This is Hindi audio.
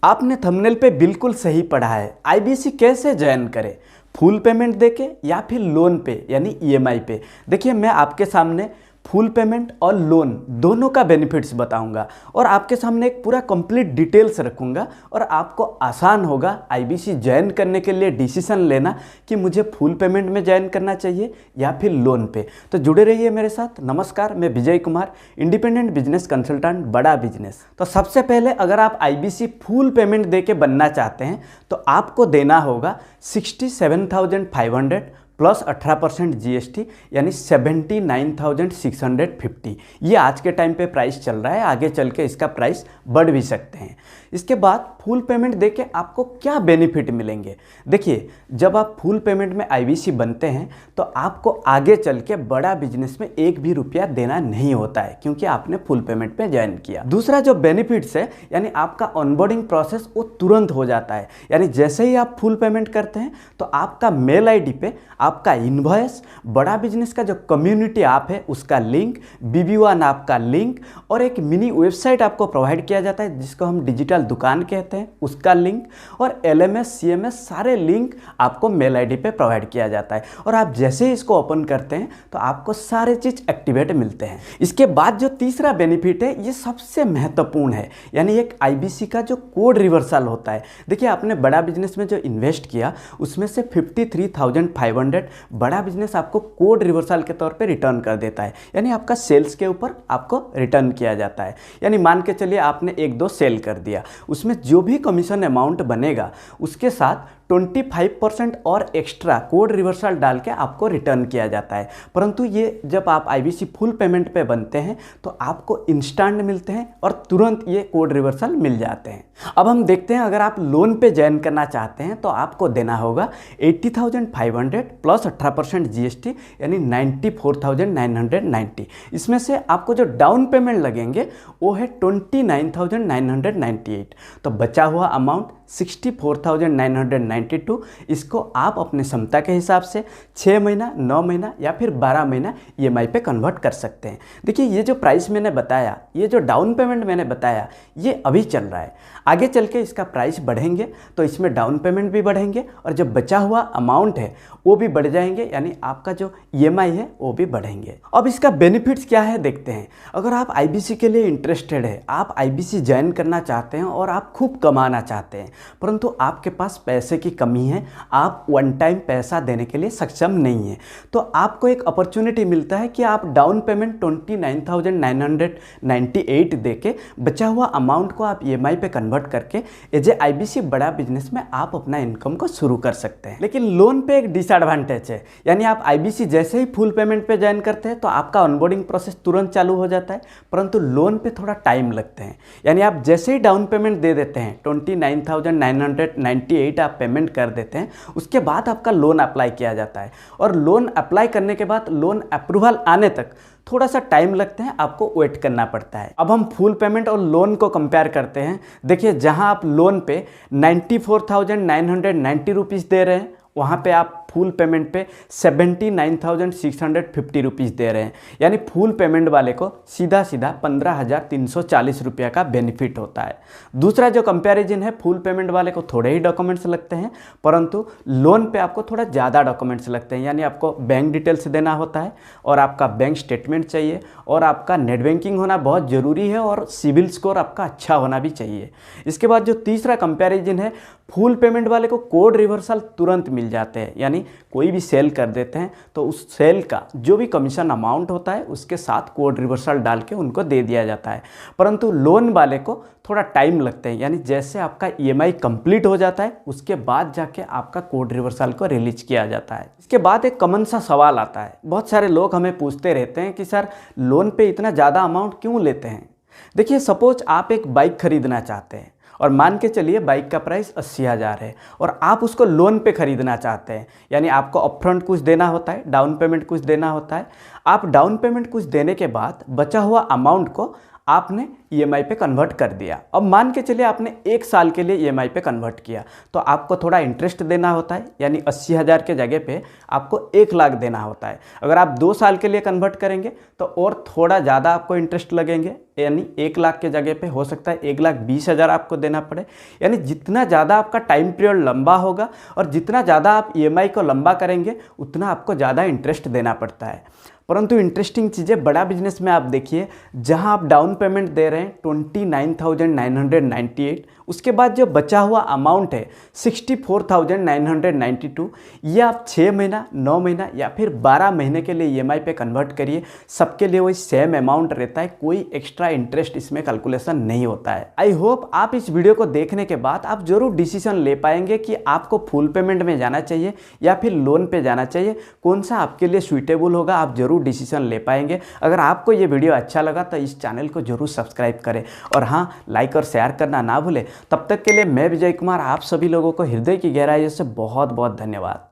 आपने थंबनेल पे बिल्कुल सही पढ़ा है। आईबीसी कैसे ज्वाइन करें, फुल पेमेंट देके या फिर लोन पे यानी ईएमआई पे। देखिए मैं आपके सामने फुल पेमेंट और लोन दोनों का बेनिफिट्स बताऊंगा और आपके सामने एक पूरा कंप्लीट डिटेल्स रखूंगा और आपको आसान होगा आईबीसी ज्वाइन करने के लिए डिसीजन लेना कि मुझे फुल पेमेंट में ज्वाइन करना चाहिए या फिर लोन पे। तो जुड़े रहिए मेरे साथ। नमस्कार, मैं Vijay Kumar, independent business consultant, बड़ा बिजनेस। तो सबसे पहले अगर आप आईबीसी फुल पेमेंट दे के बनना चाहते हैं तो आपको देना होगा 67,500 प्लस 18% जीएसटी यानी 79,650। ये आज के टाइम पे प्राइस चल रहा है, आगे चल के इसका प्राइस बढ़ भी सकते हैं। इसके बाद फुल पेमेंट देके आपको क्या बेनिफिट मिलेंगे। देखिए जब आप फुल पेमेंट में आईबीसी बनते हैं तो आपको आगे चल के बड़ा बिजनेस में एक भी रुपया देना नहीं होता है क्योंकि आपने फुल पेमेंट में ज्वाइन किया। दूसरा जो बेनिफिट्स है यानी आपका ऑनबोर्डिंग प्रोसेस वो तुरंत हो जाता है। यानी जैसे ही आप फुल पेमेंट करते हैं तो आपका मेल आईडी पे आपका इनवॉइस, बड़ा बिजनेस का जो कम्युनिटी ऐप है उसका लिंक, BB1 ऐप का लिंक और एक मिनी वेबसाइट आपको प्रोवाइड किया जाता है जिसको हम डिजिटल दुकान कहते हैं, उसका लिंक और LMS CMS सारे लिंक आपको मेल आईडी पे प्रोवाइड किया जाता है। और आप जैसे ही इसको ओपन करते हैं तो आपको सारे चीज़ एक्टिवेट मिलते हैं। इसके बाद जो तीसरा बेनिफिट है ये सबसे महत्वपूर्ण है, यानी एक आईबीसी का जो कोड रिवर्सल होता है। देखिए आपने बड़ा बिजनेस में जो इन्वेस्ट किया उसमें से 53,500 बड़ा बिजनेस आपको कोड रिवर्सल के तौर पे रिटर्न कर देता है, यानी आपका सेल्स के ऊपर आपको रिटर्न किया जाता है। यानी मान के चलिए आपने 1-2 सेल कर दिया, उसमें जो भी कमीशन अमाउंट बनेगा उसके साथ 25% और एक्स्ट्रा कोड रिवर्सल डाल के आपको रिटर्न किया जाता है। परंतु ये जब आप आईबीसी फुल पेमेंट पे बनते हैं तो आपको इंस्टेंट मिलते हैं और तुरंत ये कोड रिवर्सल मिल जाते हैं। अब हम देखते हैं अगर आप लोन पे ज्वाइन करना चाहते हैं तो आपको देना होगा 80,500 प्लस 18% जीएसटी यानी 94,990। इसमें से आपको जो डाउन पेमेंट लगेंगे वो है 29,998। तो बचा हुआ अमाउंट 64,992। इसको आप अपने क्षमता के हिसाब से 6 महीना, 9 महीना या फिर 12 महीना ईएमआई पे कन्वर्ट कर सकते हैं। देखिए ये जो प्राइस मैंने बताया, ये जो डाउन पेमेंट मैंने बताया, ये अभी चल रहा है। आगे चल के इसका प्राइस बढ़ेंगे तो इसमें डाउन पेमेंट भी बढ़ेंगे और जो बचा हुआ अमाउंट है वो भी बढ़ जाएंगे, यानी आपका जो ईएमआई है वो भी बढ़ेंगे। अब इसका बेनिफिट्स क्या है देखते हैं। अगर आप आईबीसी के लिए इंटरेस्टेड है, आप आईबीसी ज्वाइन करना चाहते हैं और आप खूब कमाना चाहते हैं परंतु आपके पास पैसे की कमी है, आप वन टाइम पैसा देने के लिए सक्षम नहीं है, तो आपको एक अपॉर्चुनिटी मिलता है कि आप डाउन पेमेंट 29,998 देके बचा हुआ अमाउंट को आप ईएमआई पे कन्वर्ट करके एज ए आईबीसी बड़ा बिजनेस में आप अपना इनकम को शुरू कर सकते हैं। लेकिन लोन पे एक डिसएडवांटेज है, यानी आप आईबीसी जैसे ही फुल पेमेंट पे ज्वाइन करते हैं तो आपका ऑनबोर्डिंग प्रोसेस तुरंत चालू हो जाता है, परंतु लोन पे थोड़ा टाइम लगते हैं। यानी आप जैसे ही डाउन पेमेंट दे देते हैं 29,998 आप पेमेंट कर देते हैं, उसके बाद आपका लोन अप्लाई किया जाता है और लोन अप्लाई करने के बाद लोन अप्रूवल आने तक थोड़ा सा टाइम लगता है, आपको वेट करना पड़ता है। अब हम फुल पेमेंट और लोन को कंपेयर करते हैं। देखिए जहां आप लोन पे 94,990 रुपीज़ दे रहे हैं, वहाँ पे आप फुल पेमेंट पे 79,650 रुपीज़ दे रहे हैं, यानी फुल पेमेंट वाले को सीधा 15,340 रुपया का बेनिफिट होता है। दूसरा जो कंपैरिजन है, फुल पेमेंट वाले को थोड़े ही डॉक्यूमेंट्स लगते हैं परंतु लोन पे आपको थोड़ा ज़्यादा डॉक्यूमेंट्स लगते हैं, यानी आपको बैंक डिटेल्स देना होता है और आपका बैंक स्टेटमेंट चाहिए और आपका नेट बैंकिंग होना बहुत ज़रूरी है और सिविल स्कोर आपका अच्छा होना भी चाहिए। इसके बाद जो तीसरा कंपैरिजन है, फुल पेमेंट वाले को कोड रिवर्सल तुरंत मिल जाते हैं, यानी कोई भी सेल कर देते हैं तो उस सेल का जो भी कमीशन अमाउंट होता है उसके साथ कोड रिवर्सल डाल के उनको दे दिया जाता है। परंतु लोन वाले को थोड़ा टाइम लगता है, यानी जैसे आपका ईएमआई कंप्लीट हो जाता है उसके बाद जाके आपका कोड रिवर्सल को रिलीज किया जाता है। इसके बाद एक कॉमन सा सवाल आता है, बहुत सारे लोग हमें पूछते रहते हैं कि सर लोन पे इतना ज़्यादा अमाउंट क्यों लेते हैं। देखिए सपोज आप एक बाइक खरीदना चाहते हैं और मान के चलिए बाइक का प्राइस 80,000 है और आप उसको लोन पे ख़रीदना चाहते हैं, यानी आपको अपफ्रंट कुछ देना होता है, डाउन पेमेंट कुछ देना होता है। आप डाउन पेमेंट कुछ देने के बाद बचा हुआ अमाउंट को आपने ईएमआई पे कन्वर्ट कर दिया। अब मान के चलिए आपने 1 साल के लिए ईएमआई पे कन्वर्ट किया, तो आपको थोड़ा इंटरेस्ट देना होता है, यानी 80,000 के जगह पे आपको 1 लाख देना होता है। अगर आप 2 साल के लिए कन्वर्ट करेंगे तो और थोड़ा ज़्यादा आपको इंटरेस्ट लगेंगे, यानी 1 लाख के जगह पे हो सकता है 1,20,000 आपको देना पड़े। यानी जितना ज़्यादा आपका टाइम पीरियड लंबा होगा और जितना ज़्यादा आप ईएमआई को लंबा करेंगे उतना आपको ज़्यादा इंटरेस्ट देना पड़ता है। परंतु इंटरेस्टिंग चीज़ें बड़ा बिजनेस में आप देखिए, जहां आप डाउन पेमेंट दे रहे हैं 29,998, उसके बाद जो बचा हुआ अमाउंट है 64,992, ये आप 6 महीना, 9 महीना या फिर 12 महीने के लिए ईएमआई पे कन्वर्ट करिए, सबके लिए वही सेम अमाउंट रहता है, कोई एक्स्ट्रा इंटरेस्ट इसमें कैलकुलेशन नहीं होता है। आई होप आप इस वीडियो को देखने के बाद आप जरूर डिसीजन ले पाएंगे कि आपको फुल पेमेंट में जाना चाहिए या फिर लोन पे जाना चाहिए, कौन सा आपके लिए सुइटेबल होगा, आप जरूर डिसीजन ले पाएंगे। अगर आपको ये वीडियो अच्छा लगा तो इस चैनल को जरूर सब्सक्राइब करें और हाँ, लाइक और शेयर करना ना भूलें। तब तक के लिए मैं विजय कुमार आप सभी लोगों को हृदय की गहराइयों से बहुत बहुत धन्यवाद।